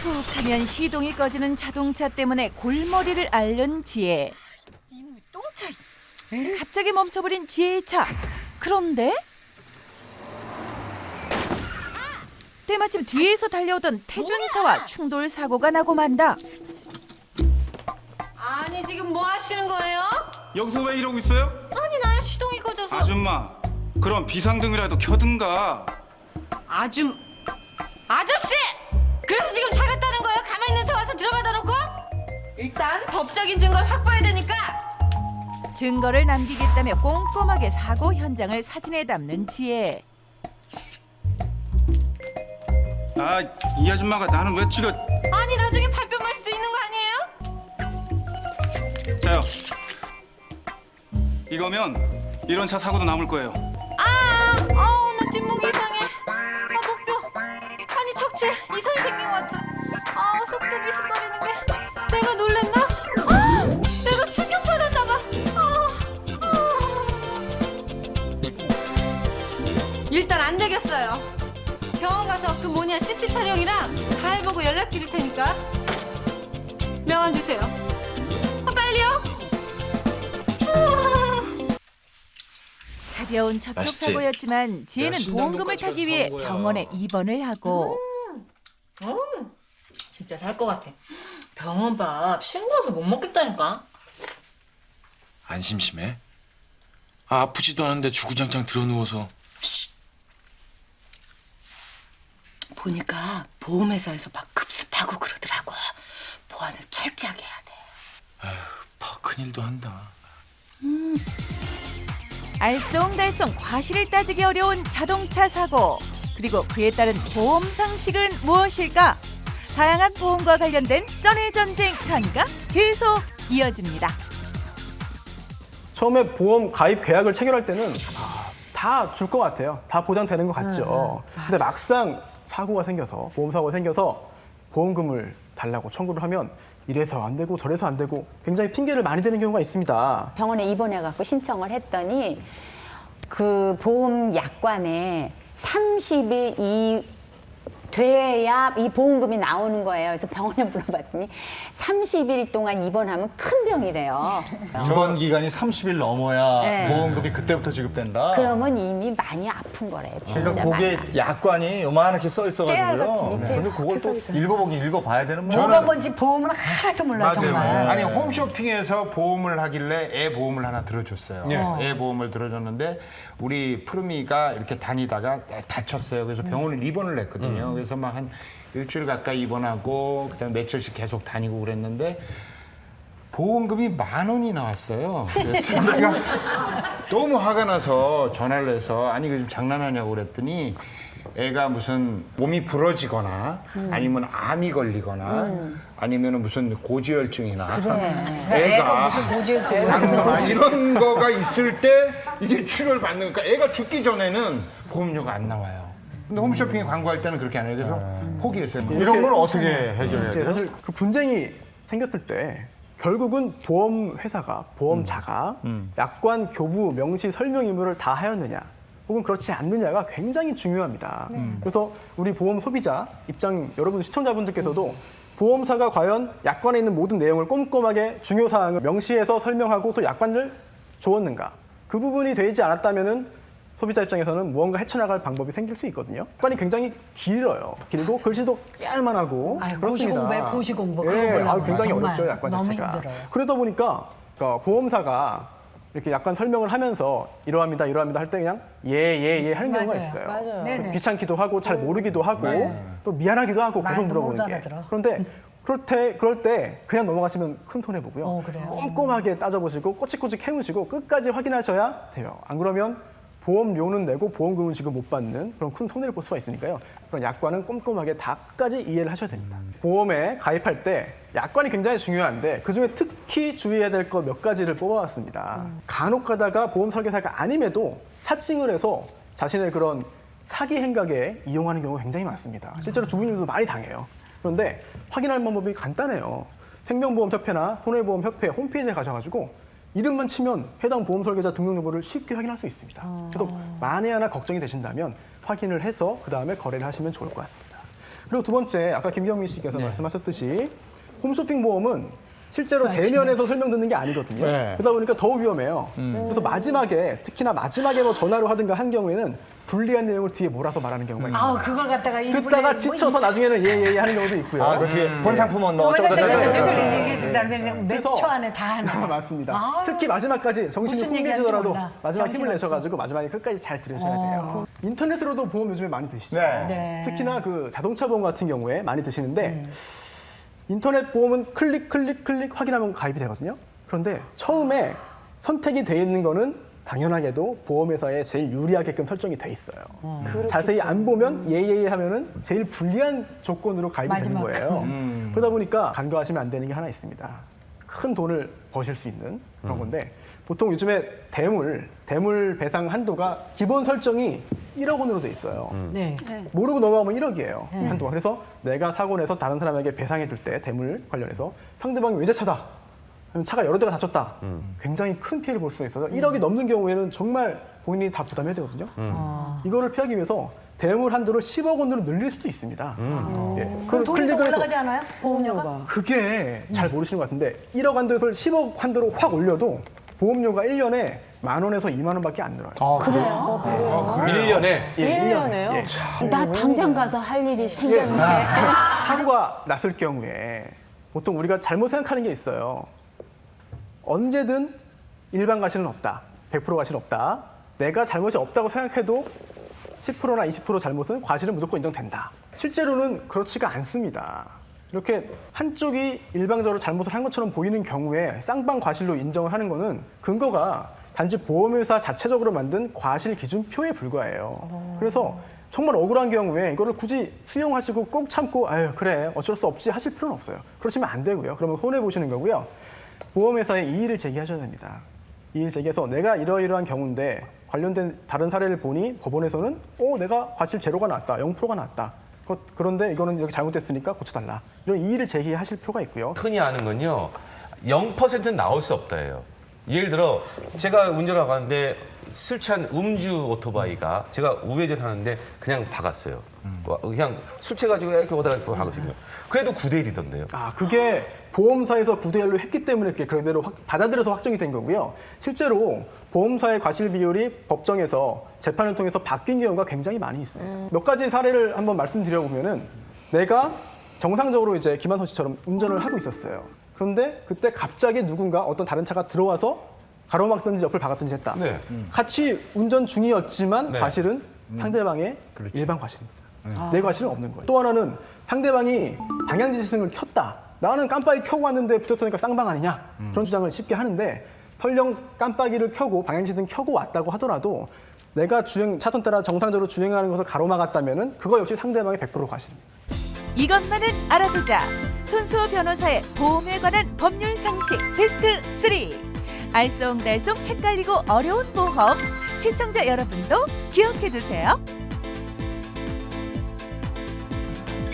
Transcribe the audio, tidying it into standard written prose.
툭 하면 시동이 꺼지는 자동차 때문에 골머리를 앓는 지혜. 이놈의 똥차. 갑자기 멈춰버린 지혜의 차. 그런데 때마침 뒤에서 달려오던 태준차와 충돌 사고가 나고 만다. 아니 지금 뭐 하시는 거예요? 여기서 왜 이러고 있어요? 아니 나야 시동이 꺼져서. 아줌마, 그럼 비상등이라도 켜든가. 아저씨! 그래서 지금 잘했다는 거예요? 가만히 있는 척 와서 들어받아 놓고? 일단 법적인 증거를 확보해야 되니까. 증거를 남기겠다며 꼼꼼하게 사고 현장을 사진에 담는 지혜. 아, 이 아줌마가 나는 왜 찍어? 아니 나중에 발뺌 할 수도 있는 거 아니에요? 자요. 이거면 이런 차 사고도 남을 거예요. 나 뒷목이 이상해. 목표. 아니 척추에 이상이 생긴 것 같아. 속도 미숙거리는 게. 내가 놀랬나? 내가 충격받았나 봐. 일단 안 되겠어요. 병원 가서 그 뭐냐 CT 촬영이랑 가해 보고 연락 드릴 테니까 명함 주세요. 빨리요. 가벼운 접촉 맛있지? 사고였지만 지혜는 내가 보험금을 신당동까지 타기 가서 위해 사온 거야. 병원에 입원을 하고 진짜 살 것 같아. 병원밥 싱거워서 못 먹겠다니까. 안 심심해? 아프지도 않은데 주구장창 들어누워서. 보니까 보험회사에서 막 급습하고 그러더라고. 보안을 철저하게 해야 돼. 더 큰일도 한다. 알쏭달쏭 과실을 따지기 어려운 자동차 사고. 그리고 그에 따른 보험 상식은 무엇일까? 다양한 보험과 관련된 쩐의 전쟁 강의가 계속 이어집니다. 처음에 보험 가입 계약을 체결할 때는 다 줄 것 같아요. 다 보장되는 것 같죠. 근데 막상 사고가 생겨서 보험 사고가 생겨서 보험금을 달라고 청구를 하면 이래서 안 되고 저래서 안 되고 굉장히 핑계를 많이 대는 경우가 있습니다. 병원에 입원해갖고 신청을 했더니 그 보험 약관에 30일 돼야 이 보험금이 나오는 거예요. 그래서 병원에 물어봤더니 30일 동안 입원하면 큰 병이래요. 입원 기간이 30일 넘어야 네. 보험금이 그때부터 지급된다. 그러면 이미 많이 아픈 거래요. 진짜 그러니까 많이 그게 아픈. 약관이 요만하게 써 있어가지고요. 깨알같이 밑에 근데 그걸 또 읽어보긴 읽어봐야 되는 뭐가 뭔지 보험은 하나도 몰라 맞아요. 정말. 아니 홈쇼핑에서 보험을 하길래 애 보험을 하나 들어줬어요. 애 보험을 들어줬는데 우리 푸르미가 이렇게 다니다가 다쳤어요. 그래서 병원을 입원을 했거든요. 그래서 막 한 일주일 가까이 입원하고 그다음에 며칠씩 계속 다니고 그랬는데 보험금이 10,000원이 나왔어요. 그래서 내가 너무 화가 나서 전화를 해서 아니 이거 좀 장난하냐고 그랬더니 애가 무슨 몸이 부러지거나 아니면 암이 걸리거나 아니면 무슨 고지혈증이나 애가 무슨 고지혈증. 이런 거가 있을 때 이게 치료를 받는 거니까 애가 죽기 전에는 보험료가 안 나와요. 근데 홈쇼핑에 광고할 때는 그렇게 안 해요. 그래서 포기했어요. 이런 건 어떻게 해결해야 이제 돼요? 사실 그 분쟁이 생겼을 때 결국은 보험 회사가 보험자가 약관 교부 명시 설명 의무를 다 하였느냐 혹은 그렇지 않느냐가 굉장히 중요합니다. 그래서 우리 보험 소비자 입장 여러분 시청자분들께서도 보험사가 과연 약관에 있는 모든 내용을 꼼꼼하게 중요 사항을 명시해서 설명하고 또 약관을 주었는가 그 부분이 되지 않았다면은 소비자 입장에서는 무언가 헤쳐나갈 방법이 생길 수 있거든요. 약관이 굉장히 길어요. 길고 글씨도 깨알만하고 그렇습니다. 고시공부. 예, 그거 굉장히 정말 어렵죠, 약관 너무 자체가. 힘들어요. 그러다 보니까 그러니까 보험사가 이렇게 약관 설명을 하면서 이러합니다 할 때 그냥 예 하는 경우가 맞아요. 있어요. 맞아요. 네네. 귀찮기도 하고 잘 모르기도 하고 또 미안하기도 하고 계속 말도 못 물어보는 게. 알아들어. 그런데 그럴 때 그냥 넘어가시면 큰 손해 보고요. 그래요? 꼼꼼하게 따져보시고 꼬치꼬치 캐무시고 끝까지 확인하셔야 돼요. 안 그러면 보험료는 내고 보험금은 지금 못 받는 그런 큰 손해를 볼 수가 있으니까요. 그런 약관은 꼼꼼하게 다 끝까지 이해를 하셔야 됩니다. 보험에 가입할 때 약관이 굉장히 중요한데 그중에 특히 주의해야 될 것 몇 가지를 뽑아왔습니다. 간혹 가다가 보험 설계사가 아님에도 사칭을 해서 자신의 그런 사기 행각에 이용하는 경우가 굉장히 많습니다. 실제로 주부님들도 많이 당해요. 그런데 확인할 방법이 간단해요. 생명보험협회나 손해보험협회 홈페이지에 가셔가지고 이름만 치면 해당 보험 설계자 등록 여부를 쉽게 확인할 수 있습니다. 그래서 만에 하나 걱정이 되신다면 확인을 해서 그 다음에 거래를 하시면 좋을 것 같습니다. 그리고 두 번째, 아까 김경민 씨께서 말씀하셨듯이 홈쇼핑 보험은 실제로 대면에서 설명 듣는 게 아니거든요. 네. 그러다 보니까 더 위험해요. 그래서 마지막에, 특히나 마지막에 뭐 전화로 하든가 한 경우에는 불리한 내용을 뒤에 몰아서 말하는 경우가 있어요. 아우 그걸 갖다가 일부러 듣다가 뭐 지쳐서 나중에는 예예예 하는 경우도 있고요. 아, 그 뒤에 본 상품은 뭐 어쩌고저쩌고. 얘기했습니다. 그래서- 몇초 안에 다 하는. 맞습니다. 아유, 특히 마지막까지 정신이 무슨 얘기할지 혼미해지더라도 몰라. 마지막 힘을 정신없어. 내셔가지고 마지막에 끝까지 잘 들으셔야 돼요. 인터넷으로도 보험 요즘에 많이 드시죠. 네. 네. 특히나 그 자동차 보험 같은 경우에 많이 드시는데 인터넷 보험은 클릭 확인하면 가입이 되거든요. 그런데 처음에 선택이 돼 있는 거는 당연하게도 보험회사에 제일 유리하게끔 설정이 돼 있어요. 자세히 안 보면 예예예 하면은 제일 불리한 조건으로 가입이 되는 마지막. 거예요. 그러다 보니까 간과하시면 안 되는 게 하나 있습니다. 큰 돈을 버실 수 있는 그런 건데 보통 요즘에 대물 배상 한도가 기본 설정이 1억 원으로 돼 있어요. 네. 모르고 넘어가면 1억이에요. 한도가. 그래서 내가 사고 내서 다른 사람에게 배상해 줄 때 대물 관련해서 상대방이 외제차다. 아니면 차가 여러 대가 다쳤다. 굉장히 큰 피해를 볼 수가 있어서 1억이 넘는 경우에는 정말 본인이 다 부담해야 되거든요. 이거를 피하기 위해서 대물 한도를 10억 원으로 늘릴 수도 있습니다. 예. 그럼 돈이 더 클릭을 해서 올라가지 않아요? 보험료가? 그게 잘 모르시는 것 같은데 1억 한도에서 10억 한도로 확 올려도 보험료가 1년에 10,000원에서 20,000원밖에 안 늘어요. 그래요? 1년에 예, 1년에요? 예. 나 당장 가서 할 일이 생겼네. 사고가 났을 경우에 보통 우리가 잘못 생각하는 게 있어요. 언제든 일반 과실은 없다. 100% 과실은 없다. 내가 잘못이 없다고 생각해도 10%나 20% 잘못은 과실은 무조건 인정된다. 실제로는 그렇지가 않습니다. 이렇게 한쪽이 일방적으로 잘못을 한 것처럼 보이는 경우에 쌍방 과실로 인정을 하는 거는 근거가 단지 보험회사 자체적으로 만든 과실 기준표에 불과해요. 그래서 정말 억울한 경우에 이거를 굳이 수용하시고 꾹 참고 아유 그래 어쩔 수 없지 하실 필요는 없어요. 그러시면 안 되고요. 그러면 손해 보시는 거고요. 보험회사에 이의를 제기하셔야 됩니다. 이의를 제기해서 내가 이러이러한 경우인데 관련된 다른 사례를 보니 법원에서는 내가 과실 제로가 나왔다, 0%가 나왔다. 그런데 이거는 여기 잘못됐으니까 고쳐달라. 이런 이의를 제기하실 필요가 있고요. 흔히 하는 건요 0%는 나올 수 없다예요. 예를 들어 제가 운전하고 가는데 술 취한 음주 오토바이가 제가 우회전 하는데 그냥 박았어요. 그냥 술 취해가지고 이렇게 오다가 박았거든요. 그래도 9대1이던데요. 그게 보험사에서 9대1로 했기 때문에 그게 그대로 받아들여서 확정이 된 거고요. 실제로 보험사의 과실 비율이 법정에서 재판을 통해서 바뀐 경우가 굉장히 많이 있어요. 몇 가지 사례를 한번 말씀드려보면은 내가 정상적으로 이제 김한선 씨처럼 운전을 하고 있었어요. 그런데 그때 갑자기 누군가 어떤 다른 차가 들어와서 가로막든지 옆을 박았든지 했다. 네. 같이 운전 중이었지만 네. 과실은 상대방의 일반 과실입니다. 내 과실은 없는 거예요. 또 하나는 상대방이 방향지시등을 켰다. 나는 깜빡이 켜고 왔는데 붙였으니까 쌍방 아니냐. 그런 주장을 쉽게 하는데 설령 깜빡이를 켜고 방향지시등 켜고 왔다고 하더라도 내가 차선 따라 정상적으로 주행하는 것을 가로막았다면은 그거 역시 상대방의 100% 과실입니다. 이것만은 알아두자. 손수호 변호사의 보험에 관한 법률 상식 베스트 3. 알쏭달쏭 헷갈리고 어려운 보험. 시청자 여러분도 기억해두세요.